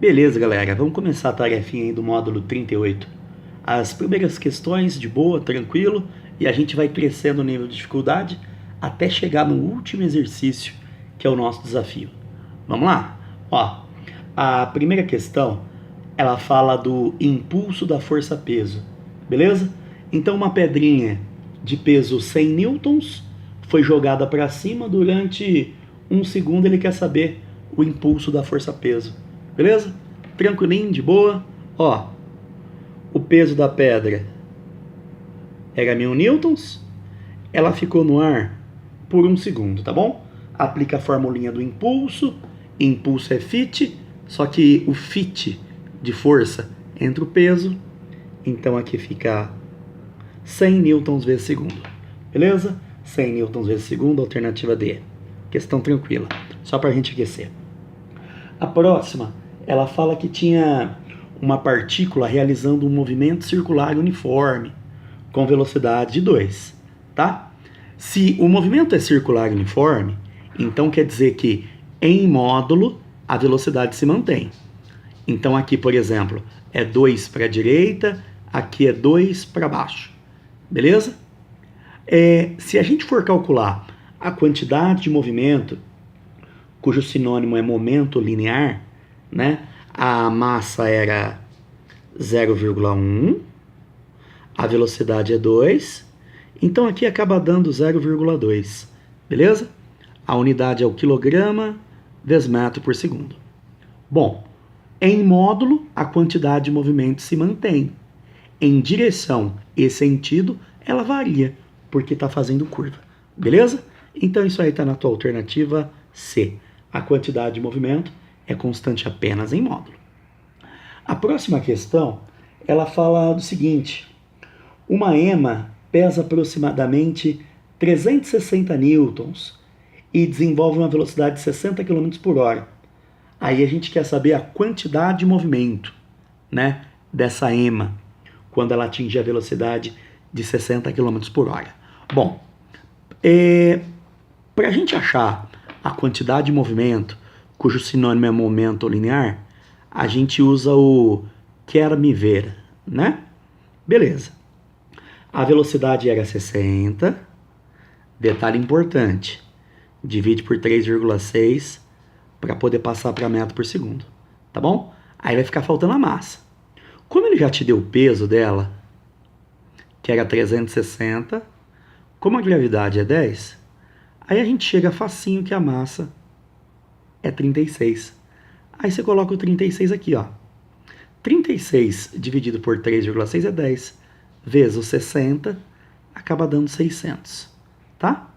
Beleza, galera, vamos começar a tarefinha aí do módulo 38. As primeiras questões de boa, tranquilo, e a gente vai crescendo o nível de dificuldade até chegar no último exercício, que é o nosso desafio. Vamos lá? Ó, a primeira questão, ela fala do impulso da força-peso, beleza? Então uma pedrinha de peso 100 newtons foi jogada para cima durante 1 segundo, ele quer saber o impulso da força-peso. Beleza? Tranquilinho, de boa. Ó, o peso da pedra era 1000 newtons. Ela ficou no ar por 1 segundo, tá bom? Aplica a formulinha do impulso. Impulso é Fit, só que o Fit de força entre o peso. Então aqui fica 100 newtons vezes segundo. Beleza? 100 newtons vezes segundo, alternativa D. Questão tranquila, só pra gente aquecer. A próxima, ela fala que tinha uma partícula realizando um movimento circular uniforme com velocidade de 2, tá? Se o movimento é circular uniforme, então quer dizer que em módulo a velocidade se mantém. Então aqui, por exemplo, é 2 para a direita, aqui é 2 para baixo, beleza? Se a gente for calcular a quantidade de movimento, cujo sinônimo é momento linear, né? A massa era 0,1, a velocidade é 2, então aqui acaba dando 0,2, beleza? A unidade é o quilograma vezes metro por segundo. Bom, em módulo, a quantidade de movimento se mantém. Em direção e sentido, ela varia, porque está fazendo curva, beleza? Então isso aí está na tua alternativa C. A quantidade de movimento é constante apenas em módulo. A próxima questão, ela fala do seguinte: uma ema pesa aproximadamente 360 newtons e desenvolve uma velocidade de 60 km por hora. Aí a gente quer saber a quantidade de movimento, né, dessa ema quando ela atinge a velocidade de 60 km por hora. Bom, para a gente achar a quantidade de movimento, cujo sinônimo é momento linear, a gente usa o quer me ver, né? Beleza. A velocidade era 60. Detalhe importante: divide por 3,6 para poder passar para metro por segundo, tá bom? Aí vai ficar faltando a massa. Como ele já te deu o peso dela, que era 360, como a gravidade é 10, aí a gente chega facinho que a massa é 36. Aí você coloca o 36 aqui, ó. 36 dividido por 3,6 é 10. Vezes o 60, acaba dando 600, tá?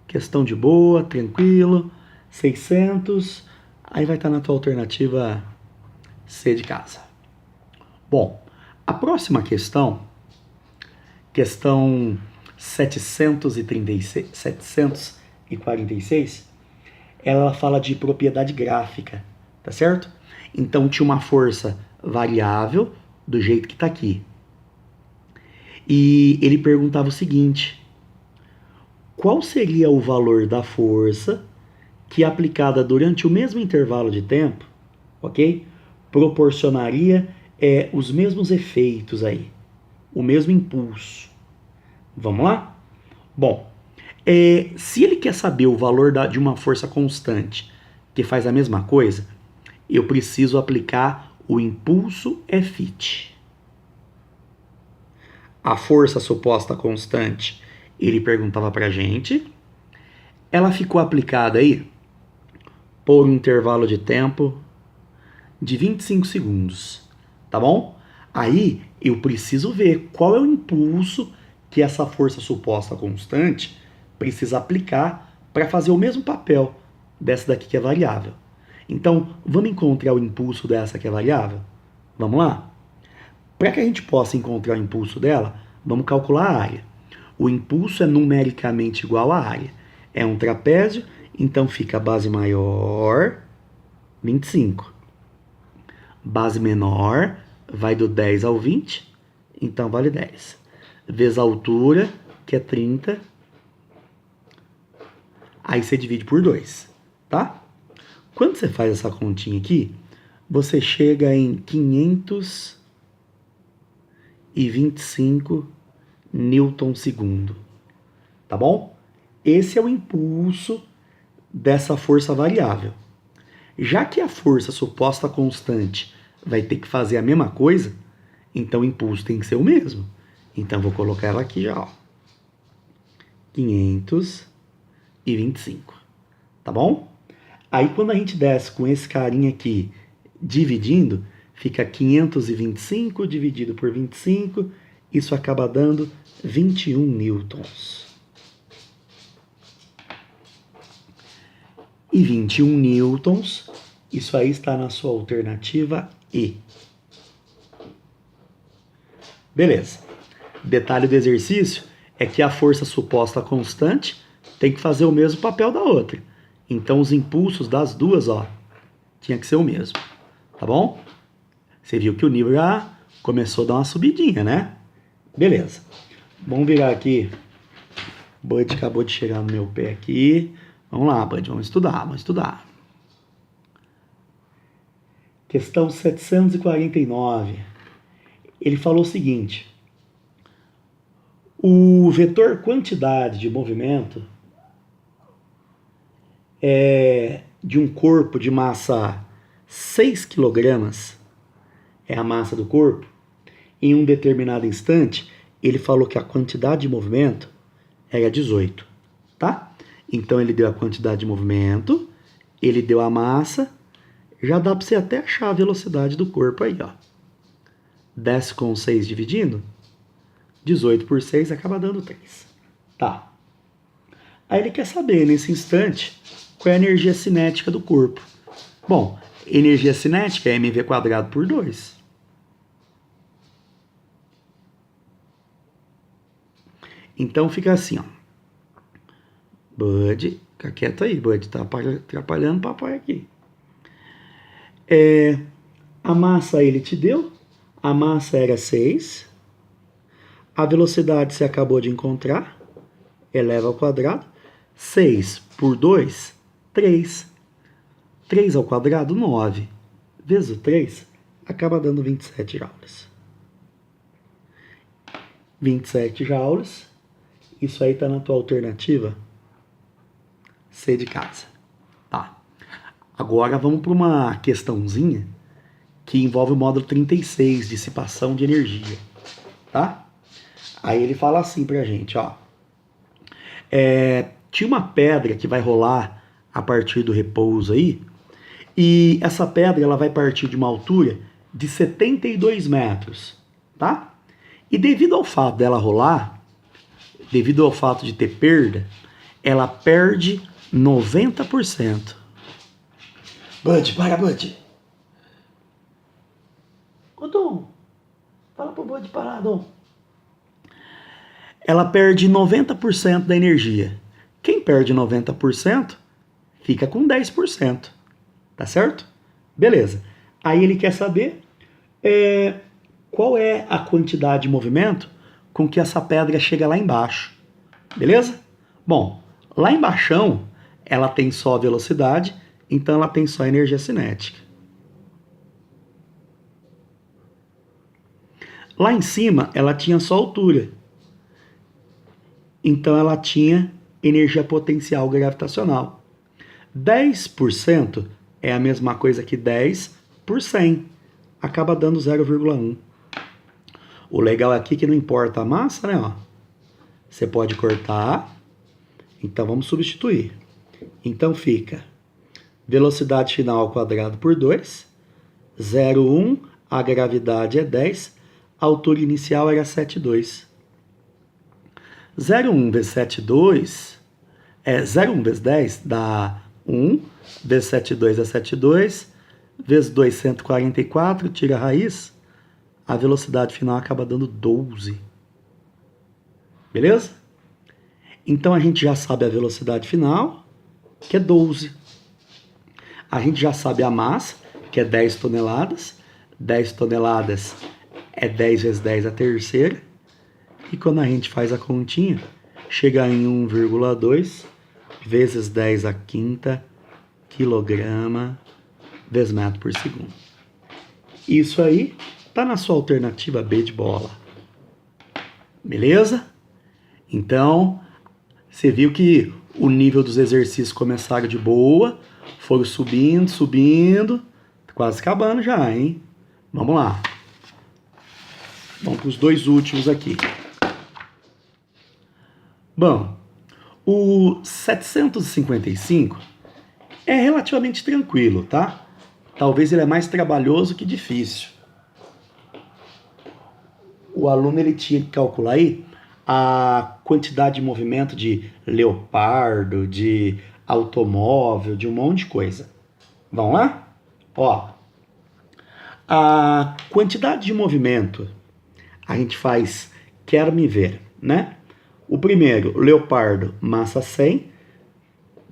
Questão de boa, tranquilo. 600, aí vai estar na tua alternativa C de casa. Bom, a próxima questão 746, ela fala de propriedade gráfica, tá certo? Então tinha uma força variável do jeito que está aqui. E ele perguntava o seguinte: qual seria o valor da força que aplicada durante o mesmo intervalo de tempo, ok? Proporcionaria os mesmos efeitos aí, o mesmo impulso. Vamos lá? Bom, se ele quer saber o valor de uma força constante que faz a mesma coisa, eu preciso aplicar o impulso Fit. A força suposta constante, ele perguntava pra gente, ela ficou aplicada aí por um intervalo de tempo de 25 segundos, tá bom? Aí eu preciso ver qual é o impulso que essa força suposta constante precisa aplicar para fazer o mesmo papel dessa daqui que é variável. Então, vamos encontrar o impulso dessa que é variável? Vamos lá? Para que a gente possa encontrar o impulso dela, vamos calcular a área. O impulso é numericamente igual à área. É um trapézio, então fica a base maior, 25. Base menor vai do 10 ao 20, então vale 10. Vezes a altura, que é 30. Aí você divide por 2, tá? Quando você faz essa continha aqui, você chega em 525 newton segundo, tá bom? Esse é o impulso dessa força variável. Já que a força suposta constante vai ter que fazer a mesma coisa, então o impulso tem que ser o mesmo. Então vou colocar ela aqui já, ó. 525, tá bom? Aí quando a gente desce com esse carinha aqui dividindo, fica 525 dividido por 25, isso acaba dando 21 newtons. E 21 newtons, isso aí está na sua alternativa E. Beleza. Detalhe do exercício é que a força suposta constante tem que fazer o mesmo papel da outra. Então os impulsos das duas, ó, tinha que ser o mesmo. Tá bom? Você viu que o nível já começou a dar uma subidinha, né? Beleza. Vamos virar aqui. Bud acabou de chegar no meu pé aqui. Vamos lá, Bud, vamos estudar. Questão 749. Ele falou o seguinte: o vetor quantidade de movimento de um corpo de massa 6 kg, é a massa do corpo, em um determinado instante, ele falou que a quantidade de movimento era 18, tá? Então ele deu a quantidade de movimento, ele deu a massa, já dá para você até achar a velocidade do corpo aí, ó. Desce com 6 dividindo, 18 por 6 acaba dando 3. Tá. Aí ele quer saber, nesse instante, qual é a energia cinética do corpo. Bom, energia cinética é mv² por 2. Então fica assim, ó. Bud, fica quieto aí, Bud, tá atrapalhando o papai aqui. A massa ele te deu, a massa era 6, a velocidade você acabou de encontrar, eleva ao quadrado, 6 por 2, 3. 3 ao quadrado, 9. Vezes o 3, acaba dando 27 joules. 27 joules, isso aí está na tua alternativa C de casa. Tá. Agora vamos para uma questãozinha que envolve o módulo 36, dissipação de energia. Tá? Aí ele fala assim pra gente, ó. Tinha uma pedra que vai rolar a partir do repouso aí, e essa pedra ela vai partir de uma altura de 72 metros, tá? E devido ao fato dela rolar, devido ao fato de ter perda, ela perde 90%. Bud, para, Bud. Ô, Dom, fala pro Bud parar, Dom. Ela perde 90% da energia. Quem perde 90% fica com 10%. Tá certo? Beleza. Aí ele quer saber qual é a quantidade de movimento com que essa pedra chega lá embaixo. Beleza? Bom, lá embaixo ela tem só velocidade, então ela tem só energia cinética. Lá em cima ela tinha só altura. Então ela tinha energia potencial gravitacional. 10% é a mesma coisa que 10 por 100. Acaba dando 0,1. O legal aqui é que não importa a massa, né? Ó. Você pode cortar. Então vamos substituir. Então fica velocidade final ao quadrado por 2. 0,1. A gravidade é 10. A altura inicial era 7,2. 0,1 vezes 7,2 0,1 vezes 10 dá 1, vezes 7,2 é 7,2, vezes 2, 144, tira a raiz, a velocidade final acaba dando 12. Beleza? Então a gente já sabe a velocidade final, que é 12. A gente já sabe a massa, que é 10 toneladas. 10 toneladas é 10 vezes 10 a terceira. E quando a gente faz a continha, chega em 1,2 vezes 10 a quinta quilograma vezes metro por segundo. Isso aí está na sua alternativa B de bola. Beleza? Então, você viu que o nível dos exercícios começaram de boa, foram subindo, subindo, quase acabando já, hein? Vamos lá. Vamos para os dois últimos aqui. Bom, o 755 é relativamente tranquilo, tá? Talvez ele é mais trabalhoso que difícil. O aluno ele tinha que calcular aí a quantidade de movimento de leopardo, de automóvel, de um monte de coisa. Vamos lá? Ó, a quantidade de movimento a gente faz quero me ver, né? O primeiro, leopardo, massa 100,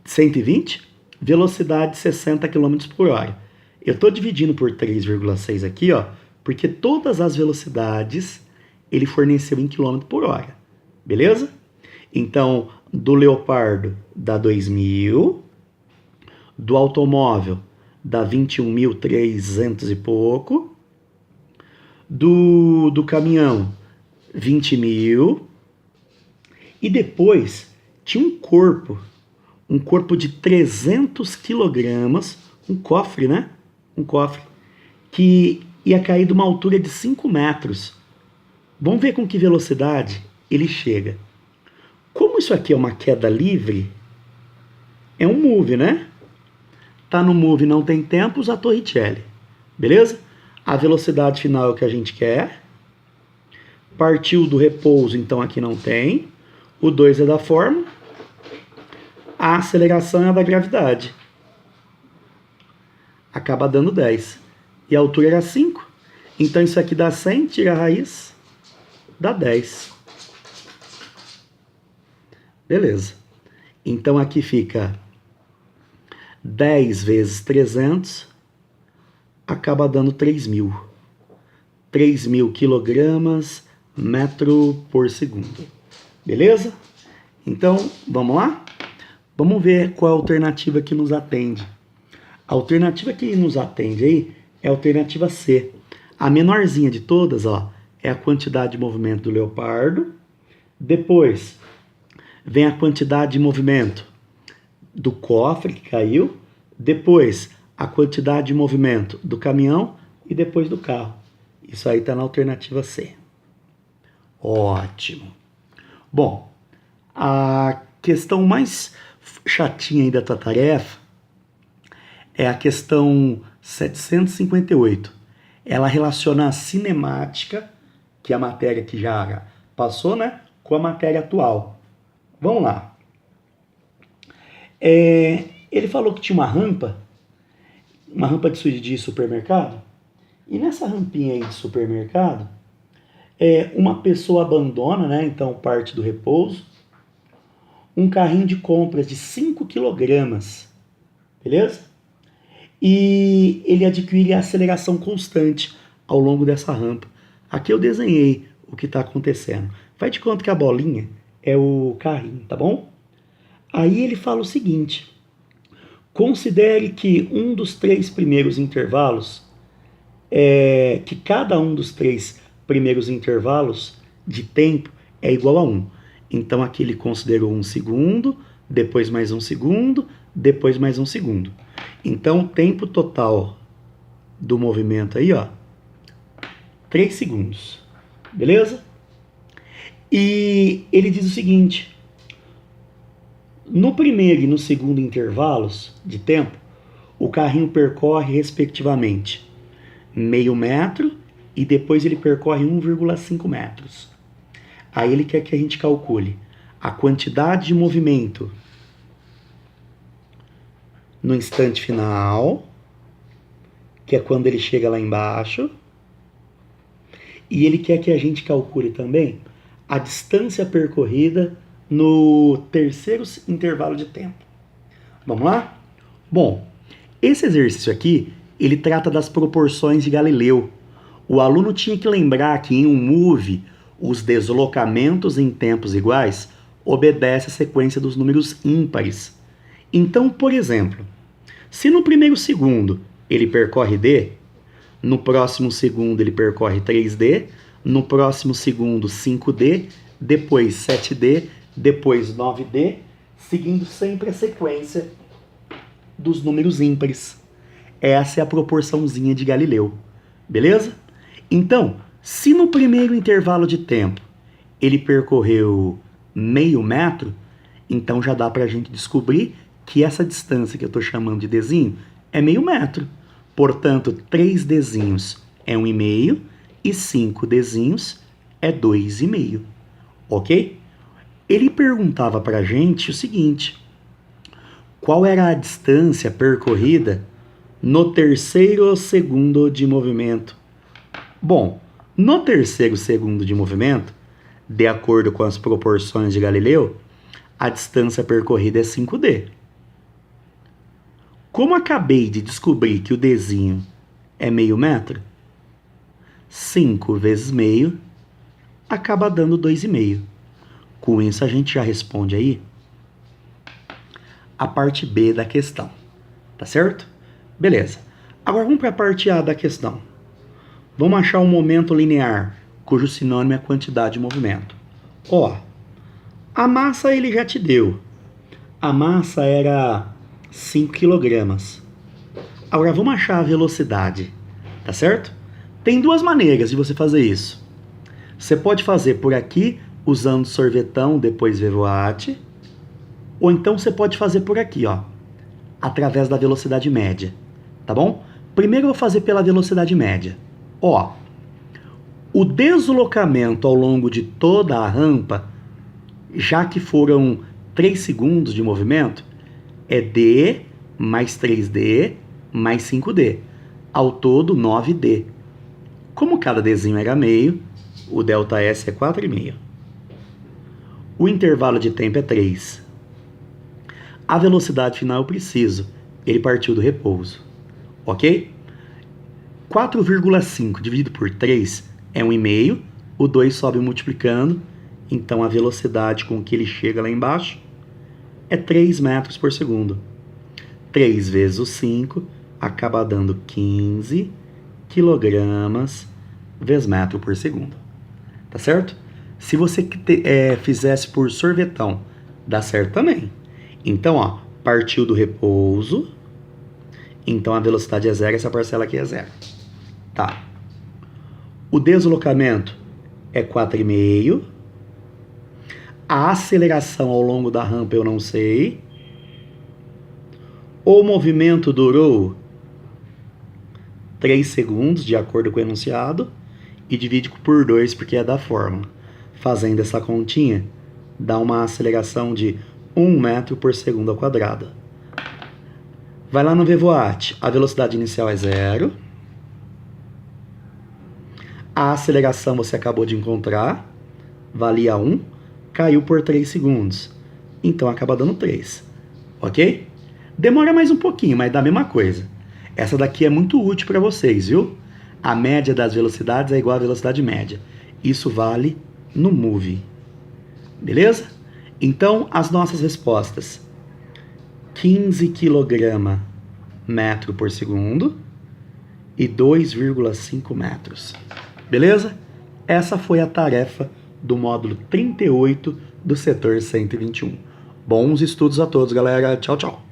120, velocidade 60 km por hora. Eu estou dividindo por 3,6 aqui, ó, porque todas as velocidades ele forneceu em quilômetro por hora, beleza? Então, do leopardo dá 2.000, do automóvel dá 21.300 e pouco, do caminhão 20.000, e depois tinha um corpo de 300 quilogramas, um cofre, né? Um cofre, que ia cair de uma altura de 5 metros. Vamos ver com que velocidade ele chega. Como isso aqui é uma queda livre, é um move, né? Tá no move, não tem tempo, usa a Torricelli. Beleza? A velocidade final é o que a gente quer. Partiu do repouso, então aqui não tem. O 2 é da forma. A aceleração é da gravidade. Acaba dando 10. E a altura era 5. Então isso aqui dá 100, tira a raiz, dá 10. Beleza. Então aqui fica 10 vezes 300, acaba dando 3.000. 3.000 quilogramas, metro por segundo. Beleza? Então, vamos lá? Vamos ver qual é a alternativa que nos atende. A alternativa que nos atende aí é a alternativa C. A menorzinha de todas, ó, é a quantidade de movimento do leopardo. Depois vem a quantidade de movimento do cofre que caiu. Depois a quantidade de movimento do caminhão e depois do carro. Isso aí está na alternativa C. Ótimo. Bom, a questão mais chatinha aí da tua tarefa é a questão 758. Ela relaciona a cinemática, que é a matéria que já passou, né, com a matéria atual. Vamos lá. Ele falou que tinha uma rampa de supermercado, e nessa rampinha aí de supermercado, uma pessoa abandona, né, então parte do repouso, um carrinho de compras de 5 quilogramas, beleza? E ele adquire a aceleração constante ao longo dessa rampa. Aqui eu desenhei o que está acontecendo. Faz de conta que a bolinha é o carrinho, tá bom? Aí ele fala o seguinte: considere que um dos 3 primeiros intervalos, que cada um dos 3 primeiros intervalos de tempo é igual a 1. Então aqui ele considerou 1 segundo, depois mais 1 segundo, depois mais 1 segundo. Então o tempo total do movimento aí, ó, 3 segundos. Beleza? E ele diz o seguinte: no primeiro e no segundo intervalos de tempo, o carrinho percorre respectivamente meio metro e depois ele percorre 1,5 metros. Aí ele quer que a gente calcule a quantidade de movimento no instante final, que é quando ele chega lá embaixo, e ele quer que a gente calcule também a distância percorrida no terceiro intervalo de tempo. Vamos lá? Bom, esse exercício aqui, ele trata das proporções de Galileu. O aluno tinha que lembrar que em um move, os deslocamentos em tempos iguais obedecem à sequência dos números ímpares. Então, por exemplo, Se no primeiro segundo ele percorre D, no próximo segundo ele percorre 3D, no próximo segundo 5D, depois 7D, depois 9D, seguindo sempre a sequência dos números ímpares. Essa é a proporçãozinha de Galileu, beleza? Então, se no primeiro intervalo de tempo ele percorreu meio metro, então já dá para a gente descobrir que essa distância que eu estou chamando de Dzinho é meio metro. Portanto, 3 Dzinhos é 1,5 e 5 Dzinhos é 2,5, ok? Ele perguntava para a gente o seguinte: qual era a distância percorrida no terceiro segundo de movimento? Bom, no terceiro segundo de movimento, de acordo com as proporções de Galileu, a distância percorrida é 5D. Como acabei de descobrir que o Dzinho é meio metro, 5 vezes meio acaba dando 2,5. Com isso a gente já responde aí a parte B da questão, tá certo? Beleza. Agora vamos para a parte A da questão. Vamos achar um momento linear, cujo sinônimo é quantidade de movimento. Ó, a massa ele já te deu. A massa era 5 kg. Agora vamos achar a velocidade, tá certo? Tem duas maneiras de você fazer isso. Você pode fazer por aqui, usando sorvetão, depois VVOAT, ou então você pode fazer por aqui, ó, através da velocidade média, tá bom? Primeiro eu vou fazer pela velocidade média. Ó, o deslocamento ao longo de toda a rampa, já que foram 3 segundos de movimento, é D mais 3D mais 5D. Ao todo, 9D. Como cada Dzinho era meio, o ΔS é 4,5. O intervalo de tempo é 3. A velocidade final eu preciso. Ele partiu do repouso. Ok? 4,5 dividido por 3 é 1,5. O 2 sobe multiplicando. Então a velocidade com que ele chega lá embaixo é 3 metros por segundo. 3 vezes o 5 acaba dando 15 quilogramas vezes metro por segundo. Tá certo? Se você fizesse por sorvetão, dá certo também. Então, ó, partiu do repouso. Então a velocidade é 0, essa parcela aqui é 0. Tá. O deslocamento é 4,5. A aceleração ao longo da rampa eu não sei. O movimento durou 3 segundos, de acordo com o enunciado, e divide por 2 porque é da fórmula. Fazendo essa continha, dá uma aceleração de 1 metro por segundo ao quadrado. Vai lá no VVOAT, a velocidade inicial é 0. A aceleração você acabou de encontrar, valia 1, caiu por 3 segundos. Então acaba dando 3, ok? Demora mais um pouquinho, mas dá a mesma coisa. Essa daqui é muito útil para vocês, viu? A média das velocidades é igual à velocidade média. Isso vale no MOVE. Beleza? Então, as nossas respostas: 15 kg metro por segundo e 2,5 metros. Beleza? Essa foi a tarefa do módulo 38 do setor 121. Bons estudos a todos, galera. Tchau, tchau.